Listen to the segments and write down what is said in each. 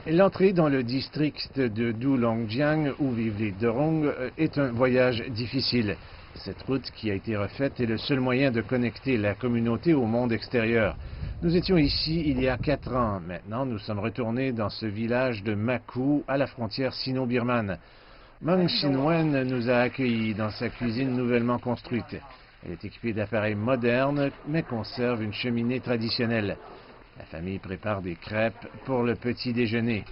L'entrée dans le district de Doulongjiang, où vivent les Derong, est un voyage difficile. Cette route qui a été refaite est le seul moyen de connecter la communauté au monde extérieur. Nous étions ici il y a 4 ans. Maintenant, nous sommes retournés dans ce village de Makou, à la frontière sino-birmane. Mang Shin-wen nous a accueillis dans sa cuisine nouvellement construite. Elle est équipée d'appareils modernes, mais conserve une cheminée traditionnelle. La famille prépare des crêpes pour le petit déjeuner.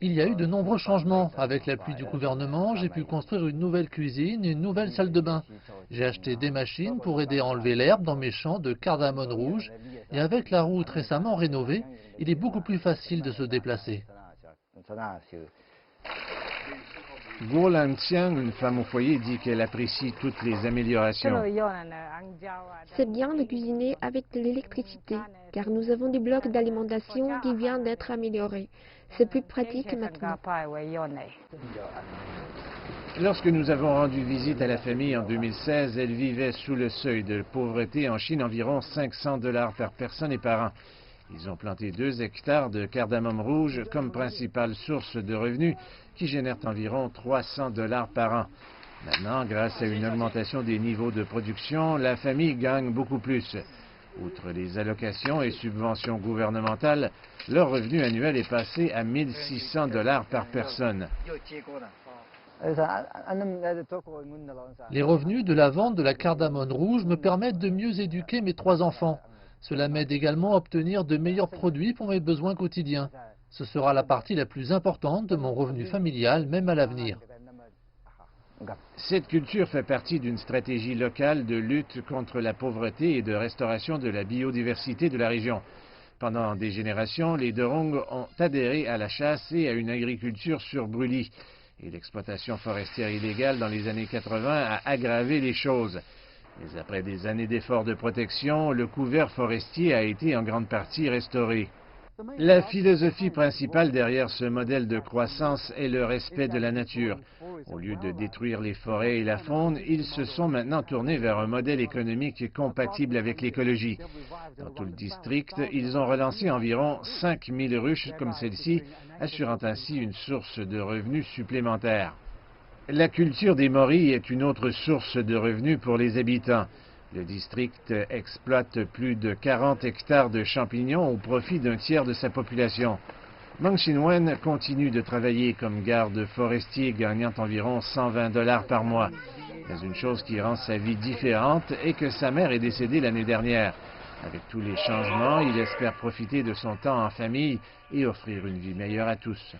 Il y a eu de nombreux changements. Avec l'appui du gouvernement, j'ai pu construire une nouvelle cuisine et une nouvelle salle de bain. J'ai acheté des machines pour aider à enlever l'herbe dans mes champs de cardamome rouge. Et avec la route récemment rénovée, il est beaucoup plus facile de se déplacer. Guo Lantiang, une femme au foyer, dit qu'elle apprécie toutes les améliorations. C'est bien de cuisiner avec de l'électricité, car nous avons des blocs d'alimentation qui viennent d'être améliorés. C'est plus pratique maintenant. Lorsque nous avons rendu visite à la famille en 2016, elle vivait sous le seuil de pauvreté en Chine, environ 500 $ par personne et par an. Ils ont planté 2 hectares de cardamome rouge comme principale source de revenus qui génèrent environ 300 $ par an. Maintenant, grâce à une augmentation des niveaux de production, la famille gagne beaucoup plus. Outre les allocations et subventions gouvernementales, leur revenu annuel est passé à 1 600 $ par personne. Les revenus de la vente de la cardamome rouge me permettent de mieux éduquer mes 3 enfants. Cela m'aide également à obtenir de meilleurs produits pour mes besoins quotidiens. Ce sera la partie la plus importante de mon revenu familial, même à l'avenir. Cette culture fait partie d'une stratégie locale de lutte contre la pauvreté et de restauration de la biodiversité de la région. Pendant des générations, les Derong ont adhéré à la chasse et à une agriculture sur brûlis. Et l'exploitation forestière illégale dans les années 80 a aggravé les choses. Mais après des années d'efforts de protection, le couvert forestier a été en grande partie restauré. La philosophie principale derrière ce modèle de croissance est le respect de la nature. Au lieu de détruire les forêts et la faune, ils se sont maintenant tournés vers un modèle économique compatible avec l'écologie. Dans tout le district, ils ont relancé environ 5000 ruches comme celle-ci, assurant ainsi une source de revenus supplémentaires. La culture des moris est une autre source de revenus pour les habitants. Le district exploite plus de 40 hectares de champignons au profit d'un tiers de sa population. Mang Shin-wen continue de travailler comme garde forestier, gagnant environ 120 $ par mois. Mais une chose qui rend sa vie différente est que sa mère est décédée l'année dernière. Avec tous les changements, il espère profiter de son temps en famille et offrir une vie meilleure à tous.